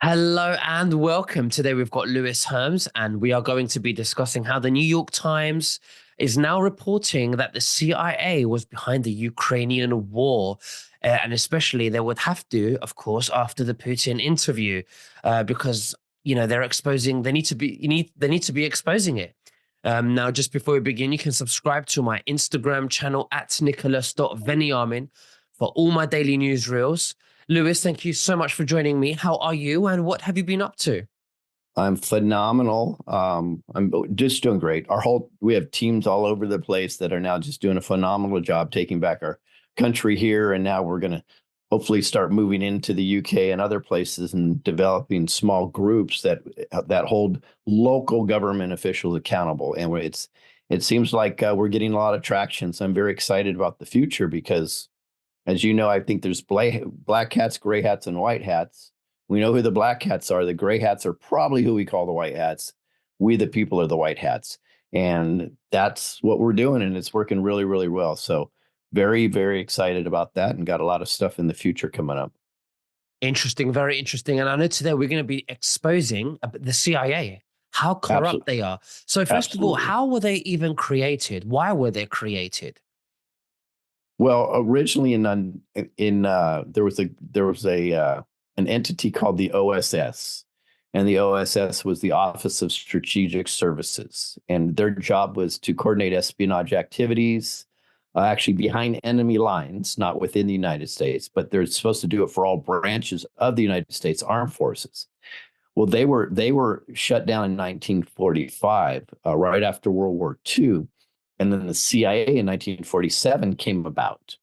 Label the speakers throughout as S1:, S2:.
S1: Hello and welcome. Today we've got Lewis Herms, and we are going to be discussing how the New York Times is now reporting that the CIA was behind the Ukrainian war. And especially they would have to, of course, after the Putin interview, because they're exposing. They need to be exposing it. Now, just before we begin, you can subscribe to my Instagram channel at nicholas.veniamin for all my daily newsreels. Lewis, thank you so much for joining me. How are you and what have you been up to?
S2: I'm phenomenal. I'm just doing great. We have teams all over the place that are now just doing a phenomenal job taking back our country here. And now we're going to hopefully start moving into the UK and other places and developing small groups that hold local government officials accountable. And it seems like we're getting a lot of traction. So I'm very excited about the future because, as you know, I think there's black hats, gray hats, and white hats. We know who the black hats are. The gray hats are probably who we call the white hats. We, the people, are the white hats. And that's what we're doing. And it's working really, really well. So very, very excited about that and got a lot of stuff in the future coming up.
S1: Interesting, very interesting. And I know today we're going to be exposing the CIA, how corrupt
S2: Absolutely.
S1: they are. So, first of all,
S2: Absolutely.
S1: how were they even created? Why were they created?
S2: Well, originally there was a an entity called the OSS, and the OSS was the Office of Strategic Services, and their job was to coordinate espionage activities, actually behind enemy lines, not within the United States, but they're supposed to do it for all branches of the United States Armed Forces. Well, they were shut down in 1945, right after World War II, and then the CIA in 1947 came about.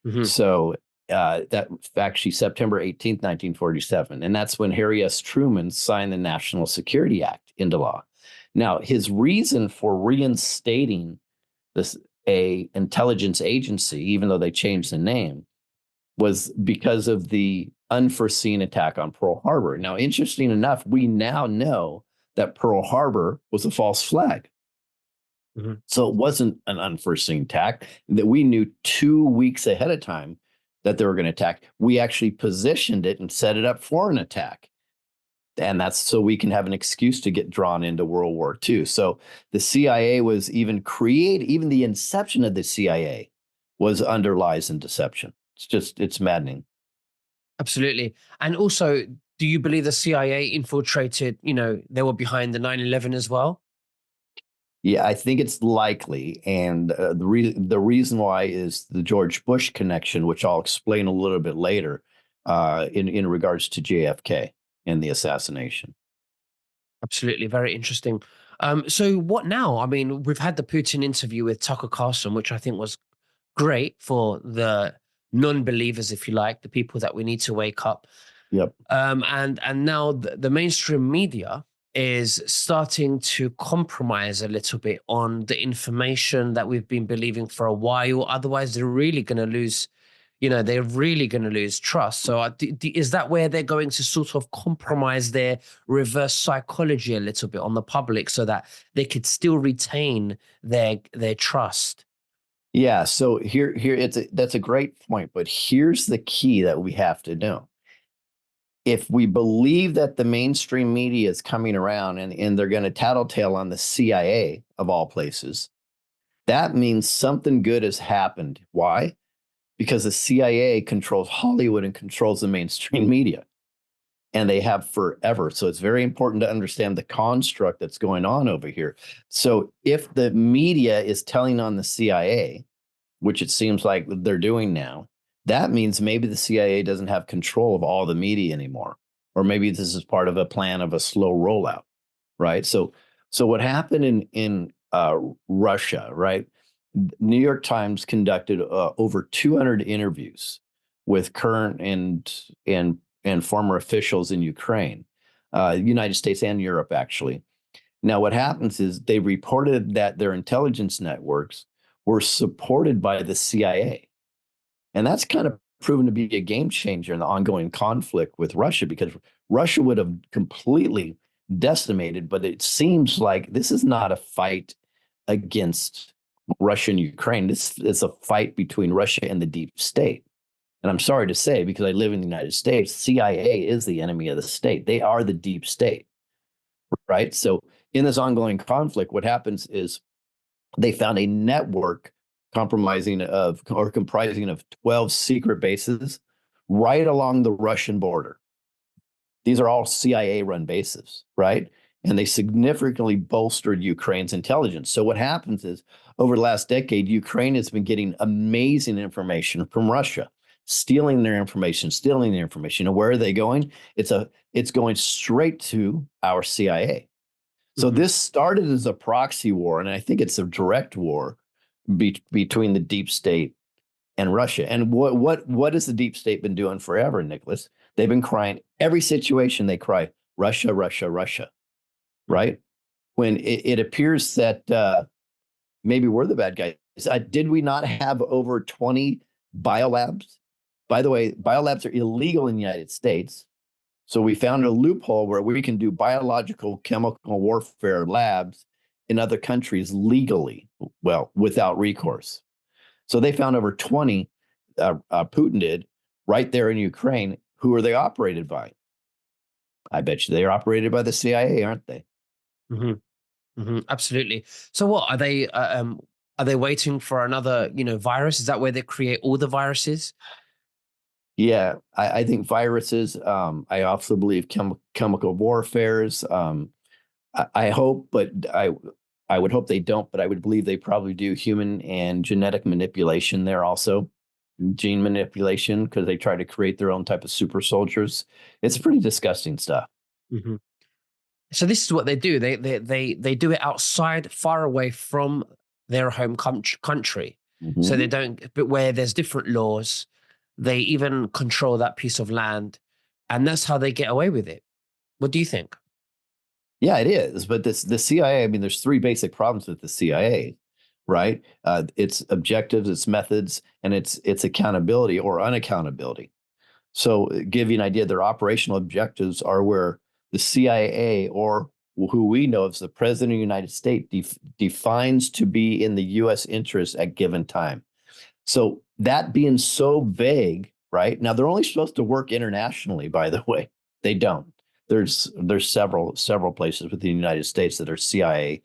S1: Mhm.
S2: So that actually September 18th, 1947, and that's when Harry S. Truman signed the National Security Act into law. Now, his reason for reinstating this a intelligence agency, even though they changed the name, was because of the unforeseen attack on Pearl Harbor. Now, interesting enough, we now know that Pearl Harbor was a false flag.
S1: Mhm.
S2: So it wasn't an unforeseen attack that we knew 2 weeks ahead of time that they were going to attack. We actually positioned it and set it up for an attack. And that's so we can have an excuse to get drawn into World War II. So the CIA was even the inception of the CIA was under lies and deception. It's maddening.
S1: Absolutely. And also, do you believe the CIA infiltrated, they were behind the 9/11 as well?
S2: Yeah, I think it's likely, and the reason why is the George Bush connection, which I'll explain a little bit later, in regards to JFK and the assassination.
S1: Absolutely. Very interesting. So, what now? I mean, we've had the Putin interview with Tucker Carlson, which I think was great for the non-believers, if you like, the people that we need to wake up.
S2: Yep.
S1: And now the mainstream media is starting to compromise a little bit on the information that we've been believing for a while. Otherwise, they're really going to lose. They're really going to lose trust. So, is that where they're going to sort of compromise their reverse psychology a little bit on the public, so that they could still retain their trust?
S2: Yeah. So that's a great point, but here's the key that we have to know. If we believe that the mainstream media is coming around and they're going to tattletale on the CIA of all places, that means something good has happened. Why? Because the CIA controls Hollywood and controls the mainstream media, and they have forever. So it's very important to understand the construct that's going on over here. So if the media is telling on the CIA, which it seems like they're doing now, that means maybe the CIA doesn't have control of all the media anymore. Or maybe this is part of a plan of a slow rollout, right? So what happened in Russia, right? New York Times conducted over 200 interviews with current and former officials in Ukraine, United States and Europe, actually. Now, what happens is they reported that their intelligence networks were supported by the CIA. And that's kind of proven to be a game changer in the ongoing conflict with Russia because Russia would have completely decimated. But it seems like this is not a fight against Russia and Ukraine. This is a fight between Russia and the deep state. And I'm sorry to say, because I live in the United States, CIA is the enemy of the state. They are the deep state, right? So in this ongoing conflict, what happens is they found a network compromising of or comprising of 12 secret bases right along the Russian border. These are all CIA run bases, right? And they significantly bolstered Ukraine's intelligence. So what happens is over the last decade, Ukraine has been getting amazing information from Russia, stealing their information, stealing their information. And where are they going? It's going straight to our CIA. So
S1: Mhm.
S2: this started as a proxy war, and I think it's a direct war between the deep state and Russia. And what has the deep state been doing forever, Nicholas? They've been crying every situation. They cry Russia, Russia, Russia, right? When it appears that maybe we're the bad guys. Did we not have over 20 biolabs? By the way, biolabs are illegal in the United States. So we found a loophole where we can do biological chemical warfare labs in other countries legally, well, without recourse. So they found over 20, Putin did, right there in Ukraine. Who are they operated by? I bet you they are operated by the CIA, aren't they?
S1: Mhm. Mhm. Absolutely. So what are they waiting for another, virus? Is that where they create all the viruses?
S2: Yeah, I think viruses. I also believe chemical warfares. I hope, but I would hope they don't. But I would believe they probably do human and genetic manipulation there also, gene manipulation, because they try to create their own type of super soldiers. It's pretty disgusting stuff.
S1: Mhm. So this is what they do. They do it outside, far away from their home country. So they
S2: Mhm.
S1: don't, but where there's different laws, they even control that piece of land, and that's how they get away with it. What do you think?
S2: Yeah, it is. But the CIA, I mean, there's three basic problems with the CIA, right? Its objectives, its methods, and its accountability or unaccountability. So, give you an idea, their operational objectives are where the CIA, or who we know as the President of the United States, defines to be in the U.S. interest at given time. So that being so vague, right? Now they're only supposed to work internationally, by the way. They don't. There's several places within the United States that are CIA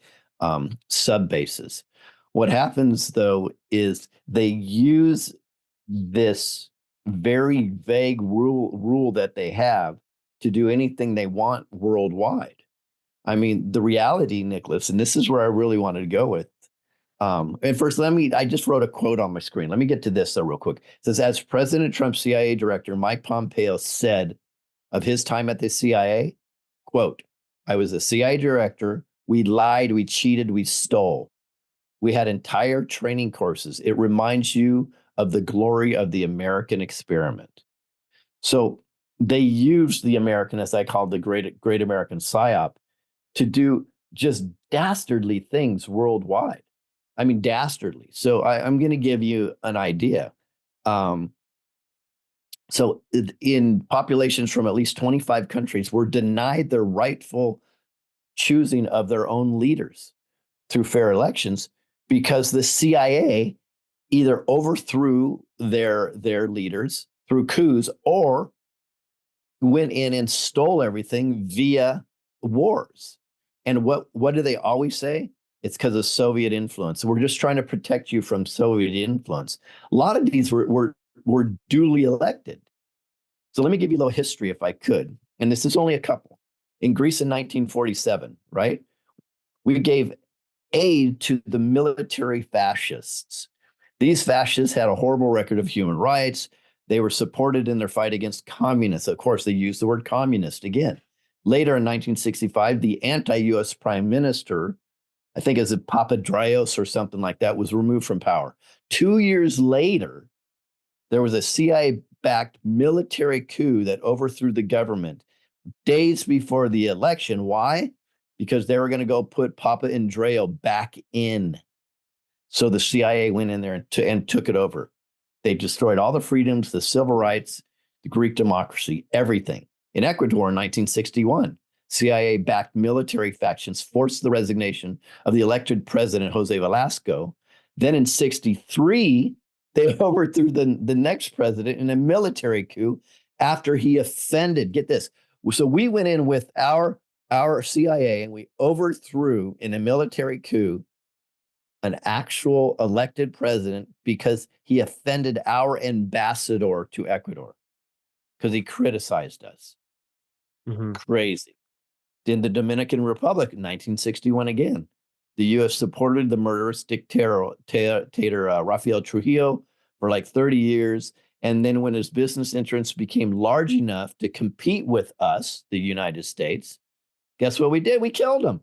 S2: sub bases. What happens though is they use this very vague rule that they have to do anything they want worldwide. I mean, the reality, Nicholas, and this is where I really wanted to go with. And first, I just wrote a quote on my screen. Let me get to this though, real quick. It says, as President Trump's CIA director, Mike Pompeo said of his time at the CIA, quote, I was a CIA director. We lied, we cheated, we stole. We had entire training courses. It reminds you of the glory of the American experiment. So they used the American, as I called the great American psyop, to do just dastardly things worldwide. I mean, dastardly. So I'm going to give you an idea. Um, so in populations from at least 25 countries were denied their rightful choosing of their own leaders through fair elections because the CIA either overthrew their leaders through coups or went in and stole everything via wars. And what do they always say? It's because of Soviet influence. We're just trying to protect you from Soviet influence. A lot of these were duly elected. So let me give you a little history if I could. And this is only a couple. In Greece in 1947, right? We gave aid to the military fascists. These fascists had a horrible record of human rights. They were supported in their fight against communists. Of course, they used the word communist again. Later in 1965, the anti US prime minister, I think as a Papadrios or something like that, was removed from power. 2 years later, there was a CIA backed military coup that overthrew the government days before the election. Why? Because they were going to go put Papa Andreo back in. So the CIA went in there and took it over. They destroyed all the freedoms, the civil rights, the Greek democracy, everything. In Ecuador in 1961, CIA-backed military factions forced the resignation of the elected president, Jose Velasco. Then in 63, They overthrew the next president in a military coup after he offended. Get this. So we went in with our CIA and we overthrew in a military coup an actual elected president because he offended our ambassador to Ecuador because he criticized us.
S1: Hmm.
S2: Crazy. In the Dominican Republic in 1961 again, the U.S. supported the murderous dictator Rafael Trujillo for like 30 years. And then when his business interests became large enough to compete with us, the United States, guess what we did? We killed him.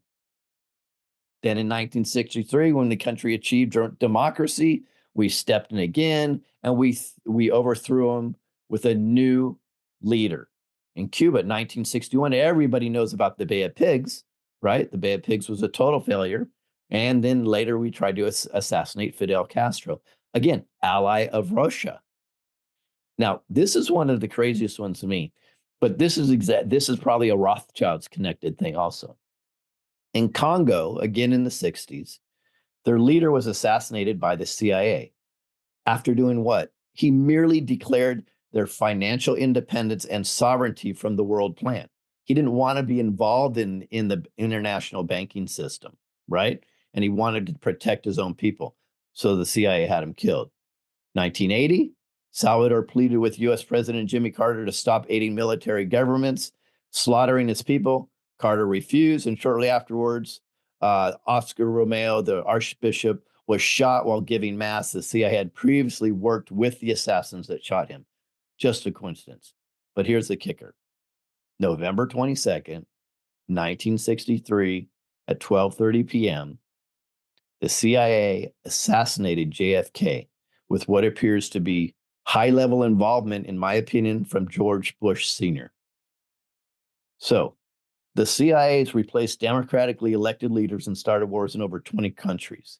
S2: Then in 1963, when the country achieved democracy, we stepped in again and we overthrew him with a new leader. In Cuba in 1961, everybody knows about the Bay of Pigs, right? The Bay of Pigs was a total failure. And then later we tried to assassinate Fidel Castro, again, ally of Russia. Now, this is one of the craziest ones to me, but this is probably a Rothschilds connected thing also. In Congo, again in the 60s, their leader was assassinated by the CIA. After doing what? He merely declared their financial independence and sovereignty from the world plan. He didn't want to be involved in the international banking system, right? And he wanted to protect his own people. So the CIA had him killed. 1980, Salvador pleaded with US President Jimmy Carter to stop aiding military governments, slaughtering his people. Carter refused, and shortly afterwards, Oscar Romeo, the Archbishop, was shot while giving mass. The CIA had previously worked with the assassins that shot him. Just a coincidence. But here's the kicker. November 22nd, 1963, at 12:30 p.m., the CIA assassinated JFK with what appears to be high-level involvement, in my opinion, from George Bush Sr. So the CIA has replaced democratically elected leaders and started wars in over 20 countries,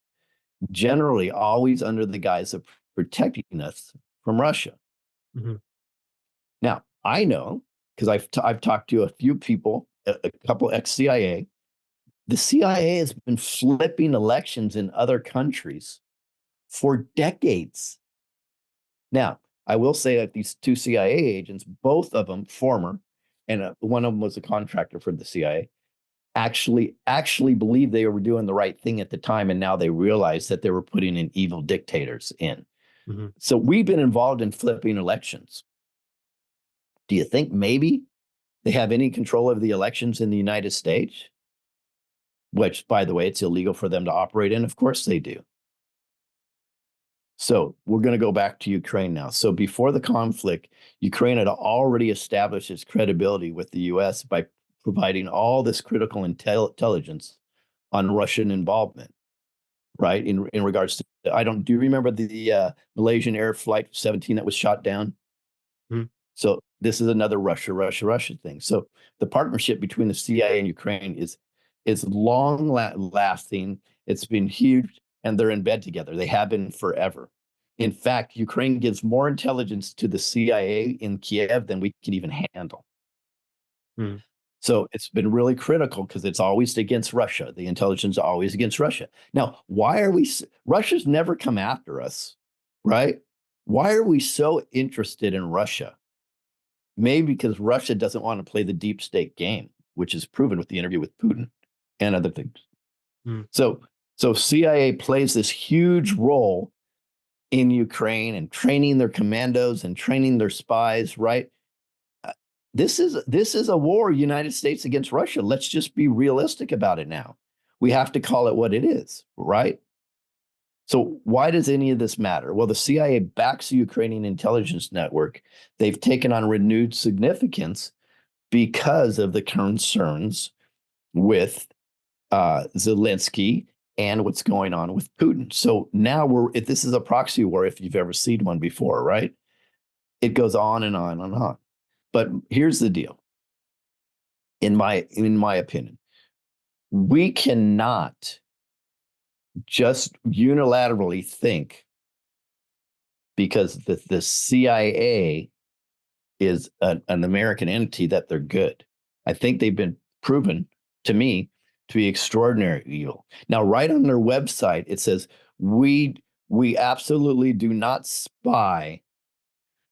S2: generally always under the guise of protecting us from Russia.
S1: Hmm.
S2: Now, I know because I've talked to a few people, a couple ex-CIA. The CIA has been flipping elections in other countries for decades. Now, I will say that these two CIA agents, both of them former, and one of them was a contractor for the CIA, actually believed they were doing the right thing at the time, and now they realize that they were putting in evil dictators in.
S1: Hmm.
S2: So we've been involved in flipping elections. Do you think maybe they have any control over the elections in the United States? Which, by the way, it's illegal for them to operate in. Of course they do. So we're going to go back to Ukraine now. So before the conflict, Ukraine had already established its credibility with the U.S. by providing all this critical intelligence on Russian involvement, right? In regards to, do you remember the Malaysian Air Flight 17 that was shot down?
S1: Hmm.
S2: So this is another Russia thing. So the partnership between the CIA and Ukraine is long lasting. It's been huge, and they're in bed together. They have been forever. In fact, Ukraine gives more intelligence to the CIA in Kiev than we can even handle.
S1: Hmm.
S2: So it's been really critical because it's always against Russia. The intelligence is always against Russia. Now, why are we? Russia's never come after us, right? Why are we so interested in Russia? Maybe because Russia doesn't want to play the deep state game, which is proven with the interview with Putin and other things.
S1: Hmm.
S2: So, so CIA plays this huge role in Ukraine and training their commandos and training their spies, right? This is a war, United States against Russia. Let's just be realistic about it now. We have to call it what it is, right? So why does any of this matter? Well, the CIA backs the Ukrainian intelligence network. They've taken on renewed significance because of the concerns with Zelensky and what's going on with Putin. So now if this is a proxy war, if you've ever seen one before, right? It goes on and on and on. But here's the deal. In my opinion, we cannot just unilaterally think because the CIA is an American entity that they're good. I think they've been proven to me to be extraordinary evil. Now, right on their website, it says, we We absolutely do not spy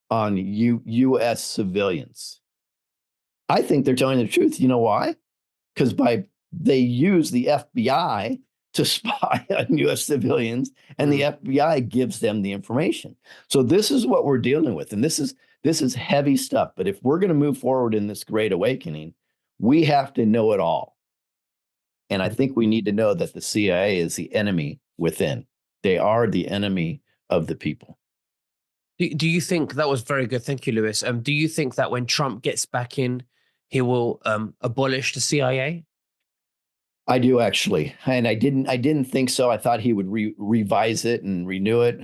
S2: on U.S. civilians. I think they're telling the truth. You know why? Because they use the FBI to spy on U.S. civilians, and the
S1: Mm.
S2: FBI gives them the information. So this is what we're dealing with, and this is heavy stuff. But if we're going to move forward in this great awakening, we have to know it all. And I think we need to know that the CIA is the enemy within. They are the enemy of the people.
S1: Do you think that was very good? Thank you, Lewis. Do you think that when Trump gets back in, he will abolish the CIA?
S2: I do actually, and I didn't think so. I thought he would revise it and renew it.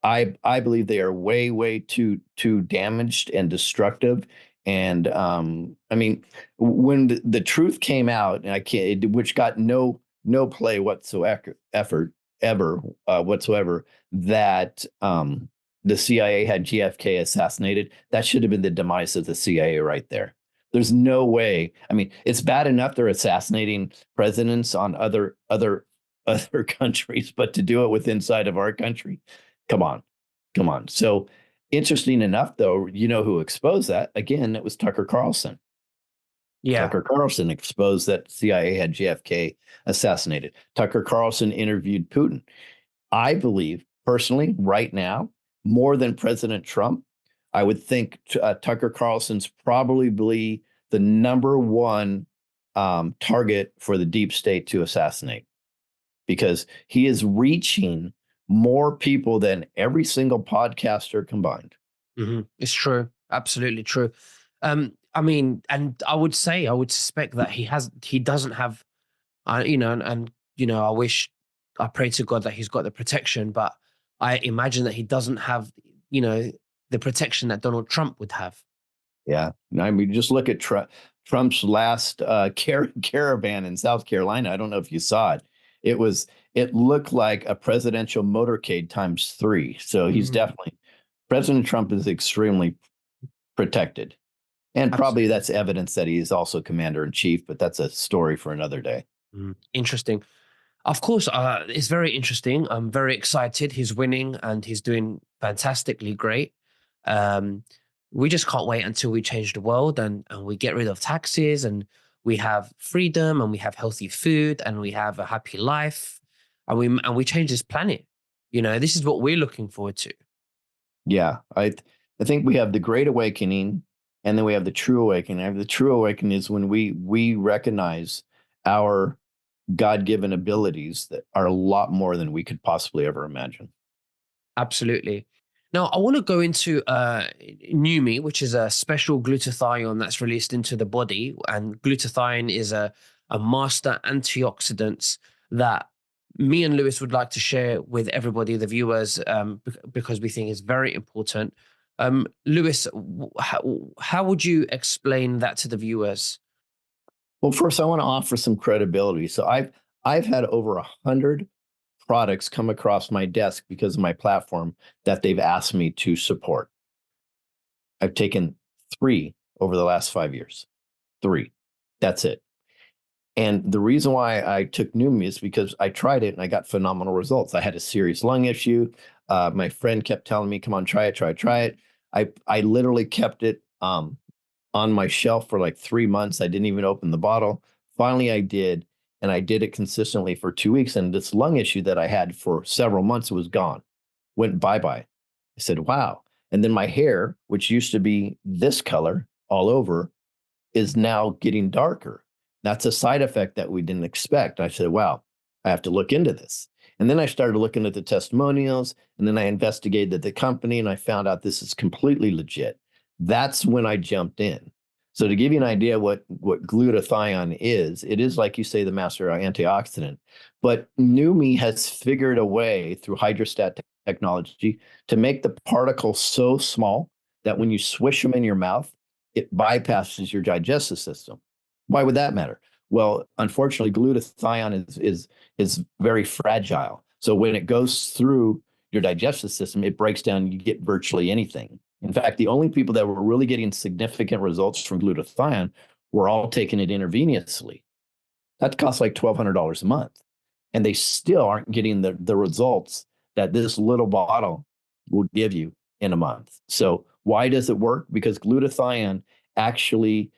S2: I believe they are way too damaged and destructive. And I mean, when the truth came out, and I can't, which got no play whatsoever, effort ever whatsoever, that the CIA had JFK assassinated. That should have been the demise of the CIA right there. There's no way. I mean, it's bad enough they're assassinating presidents on other countries, but to do it with inside of our country, come on, come on. So interesting enough, though, you know who exposed that? Again, it was Tucker Carlson.
S1: Yeah.
S2: Tucker Carlson exposed that CIA had JFK assassinated. Tucker Carlson interviewed Putin. I believe personally, right now, more than President Trump, I would think Tucker Carlson's probably the number one target for the deep state to assassinate, because he is reaching more people than every single podcaster combined.
S1: It's true. Absolutely true. I mean, and I would suspect that he doesn't have, I wish, I pray to God that he's got the protection, but I imagine that he doesn't have, you know, the protection that Donald Trump would have.
S2: Yeah. I mean, just look at Trump's last caravan in South Carolina. I don't know if you saw it. It looked like a presidential motorcade times three. So he's
S1: Mhm.
S2: definitely, President Trump is extremely protected. And probably
S1: Absolutely.
S2: that's evidence that he is also commander in chief, but that's a story for another day.
S1: Interesting. Of course, it's very interesting. I'm very excited. He's winning and he's doing fantastically great. Um, we just can't wait until we change the world and we get rid of taxes and we have freedom and we have healthy food and we have a happy life and we change this planet. This is what we're looking forward to.
S2: Yeah, I think we have the Great Awakening, and then we have the True Awakening. The True Awakening is when we recognize our God-given abilities that are a lot more than we could possibly ever imagine.
S1: Absolutely. Now, I want to go into Neumi, which is a special glutathione that's released into the body. And glutathione is a master antioxidant that me and Lewis would like to share with everybody, the viewers, because we think is very important. Lewis, how would you explain that to the viewers?
S2: Well, first, I want to offer some credibility. So I've had over 100 products come across my desk because of my platform that they've asked me to support. I've taken three over the last 5 years. Three. That's it. And the reason why I took Numi is because I tried it and I got phenomenal results. I had a serious lung issue. My friend kept telling me, "Come on, try it, try it." I literally kept it on my shelf for like 3 months. I didn't even open the bottle. Finally, I did, and I did it consistently for 2 weeks. And this lung issue that I had for several months was gone, went bye bye. I said, "Wow!" And then my hair, which used to be this color all over, is now getting darker. That's a side effect that we didn't expect. I said, wow, I have to look into this. And then I started looking at the testimonials, and then I investigated the company and I found out this is completely legit. That's when I jumped in. So to give you an idea what glutathione is, it is, like you say, the master antioxidant. But Numi has figured a way through hydrostat technology to make the particles so small that when you swish them in your mouth, it bypasses your digestive system. Why would that matter? Well, unfortunately, glutathione is very fragile. So when it goes through your digestive system, it breaks down. You get virtually anything. In fact, the only people that were really getting significant results from glutathione were all taking it intravenously. That costs like $1,200 a month, and they still aren't getting the results that this little bottle will give you in a month. So why does it work? Because glutathione actually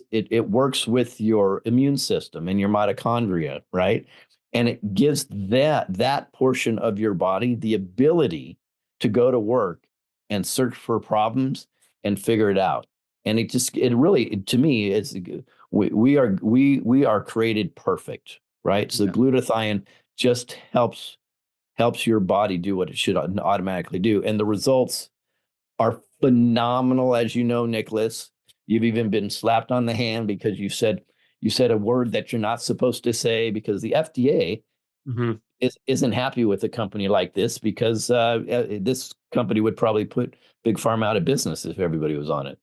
S2: it works with your immune system and your mitochondria, right? And it gives that portion of your body the ability to go to work and search for problems and figure it out. And it really, to me, it's we are created perfect, right? So
S1: Yeah.
S2: glutathione just helps your body do what it should automatically do, and the results are phenomenal, as you know, Nicholas. You've even been slapped on the hand because you said a word that you're not supposed to say, because the FDA
S1: Mhm.
S2: isn't happy with a company like this, because this company would probably put Big Pharma out of business if everybody was on it.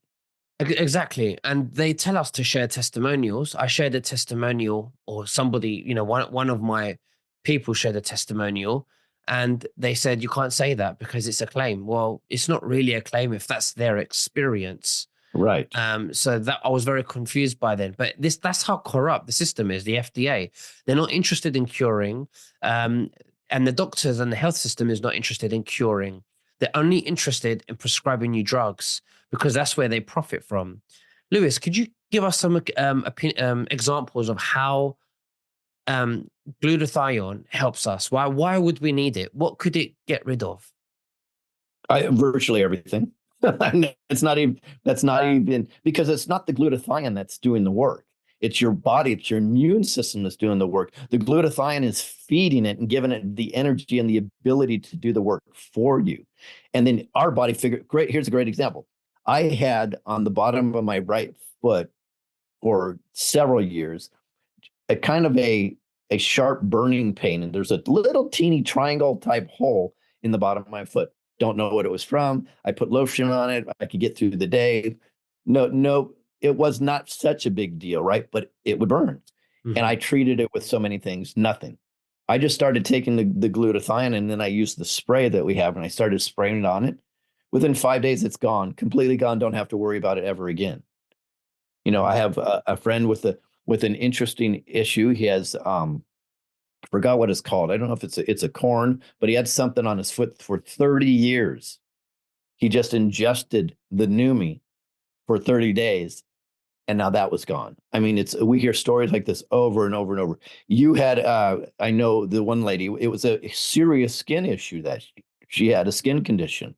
S1: Exactly. And they tell us to share testimonials. I shared a testimonial, or somebody, one of my people shared a testimonial, and they said, you can't say that because it's a claim. Well, it's not really a claim if that's their experience.
S2: Right.
S1: So that I was very confused by then. But that's how corrupt the system is, the FDA. They're not interested in curing. Um, and the doctors and the health system is not interested in curing. They're only interested in prescribing you drugs because that's where they profit from. Lewis, could you give us some examples of how um, glutathione helps us? Why would we need it? What could it get rid of?
S2: Virtually everything. It's not even That's not even, because it's not the glutathione that's doing the work. It's your body, it's your immune system that's doing the work. The glutathione is feeding it and giving it the energy and the ability to do the work for you. And then our body figure, great, here's a great example. I had on the bottom of my right foot for several years a kind of a sharp burning pain, and there's a little teeny triangle type hole in the bottom of my foot. Don't know what it was from. I put lotion on it. I could get through the day. No, it was not such a big deal, right? But it would burn. And
S1: Mhm.
S2: I treated it with so many things, nothing. I just started taking the glutathione, and then I used the spray that we have, and I started spraying it on it. Within 5 days, it's gone, completely gone. Don't have to worry about it ever again. I have a friend with an interesting issue. He has forgot what it's called. I don't know if it's a corn, but he had something on his foot for 30 years. He just ingested the Neumi for 30 days, and now that was gone. I mean, we hear stories like this over and over and over. You had I know the one lady, it was a serious skin issue that she had, a skin condition,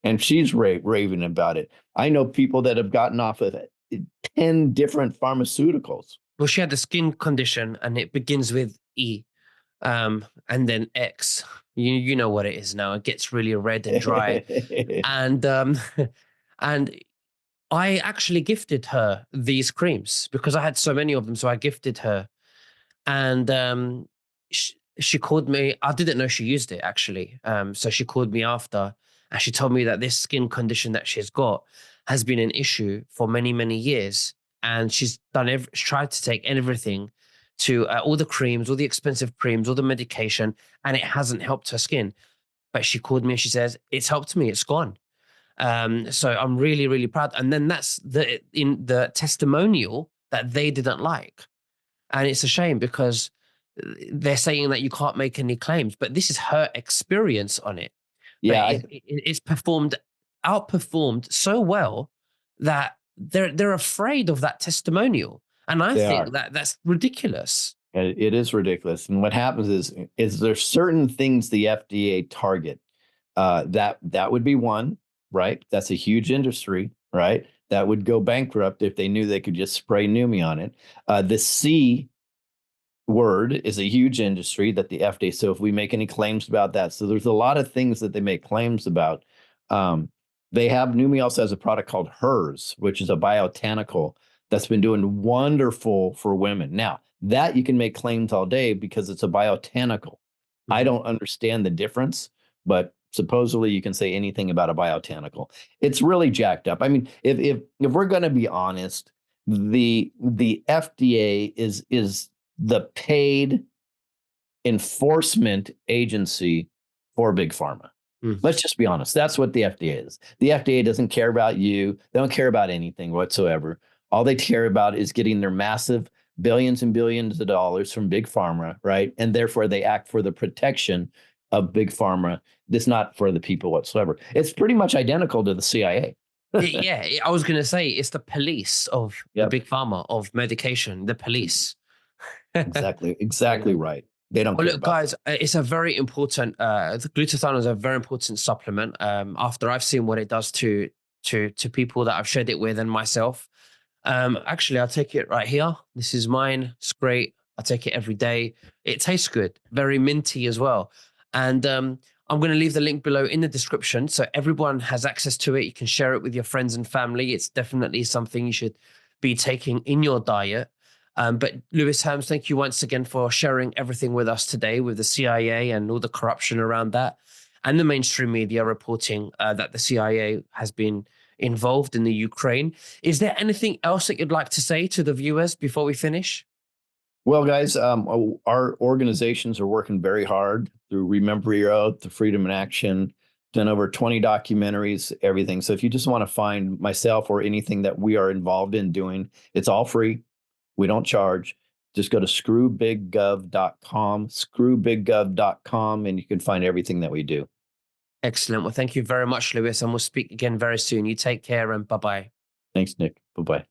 S2: and she's raving about it. I know people that have gotten off of 10 different pharmaceuticals.
S1: Well, she had a skin condition, and it begins with E. And then X. You know what it is now. It gets really red and dry, and and I actually gifted her these creams because I had so many of them. So I gifted her, and she called me. I didn't know she used it actually. So she called me after, and she told me that this skin condition that she's got has been an issue for many years, and she's tried to take everything to all the creams, all the expensive creams, all the medication, and it hasn't helped her skin. But she called me and she says it's helped me. It's gone. So I'm really proud. And then that's in the testimonial that they didn't like. And it's a shame because they're saying that you can't make any claims, but this is her experience on it. But
S2: Yeah,
S1: it's outperformed so well that they're afraid of that testimonial. And I
S2: they
S1: think
S2: are.
S1: that that's ridiculous.
S2: It is ridiculous. And what happens is there's certain things the FDA target. That would be one, right? That's a huge industry, right? That would go bankrupt if they knew they could just spray Numi on it. The C word is a huge industry that the FDA. So if we make any claims about that, so there's a lot of things that they make claims about. Um, they have Numi also has a product called Hers, which is a biotanical that's been doing wonderful for women. Now that you can make claims all day because it's a biotanical. I
S1: Mhm.
S2: don't understand the difference, but supposedly you can say anything about a biotanical. It's really jacked up. I mean, if we're going to be honest, the FDA is the paid enforcement agency for big pharma.
S1: Mm.
S2: Let's just be honest. That's what the FDA is. The FDA doesn't care about you. They don't care about anything whatsoever. All they care about is getting their massive billions and billions of dollars from big pharma, right? And therefore they act for the protection of big pharma. It's not for the people whatsoever. It's pretty much identical to the CIA.
S1: I was going to say it's the police of the
S2: Yep.
S1: big pharma of medication, the police.
S2: Exactly. Exactly right. They don't
S1: Well,
S2: care
S1: look,
S2: about
S1: guys,
S2: that.
S1: it's a very important. The glutathione is a very important supplement. After I've seen what it does to people that I've shared it with and myself. Actually, I'll take it right here. This is mine. It's great. I take it every day. It tastes good, very minty as well. And I'm going to leave the link below in the description so everyone has access to it. You can share it with your friends and family. It's definitely something you should be taking in your diet. But Lewis Herms, thank you once again for sharing everything with us today with the CIA and all the corruption around that, and the mainstream media reporting that the CIA has been involved in the Ukraine. Is there anything else that you'd like to say to the viewers before we finish?
S2: Well, guys, our organizations are working very hard through Remember Your Oath, the Freedom in Action, done over 20 documentaries, everything. So if you just want to find myself or anything that we are involved in doing, it's all free. We don't charge. Just go to screwbiggov.com, screwbiggov.com, and you can find everything that we do.
S1: Excellent. Well, thank you very much, Lewis, and we'll speak again very soon. You take care and bye bye.
S2: Thanks, Nick. Bye-bye.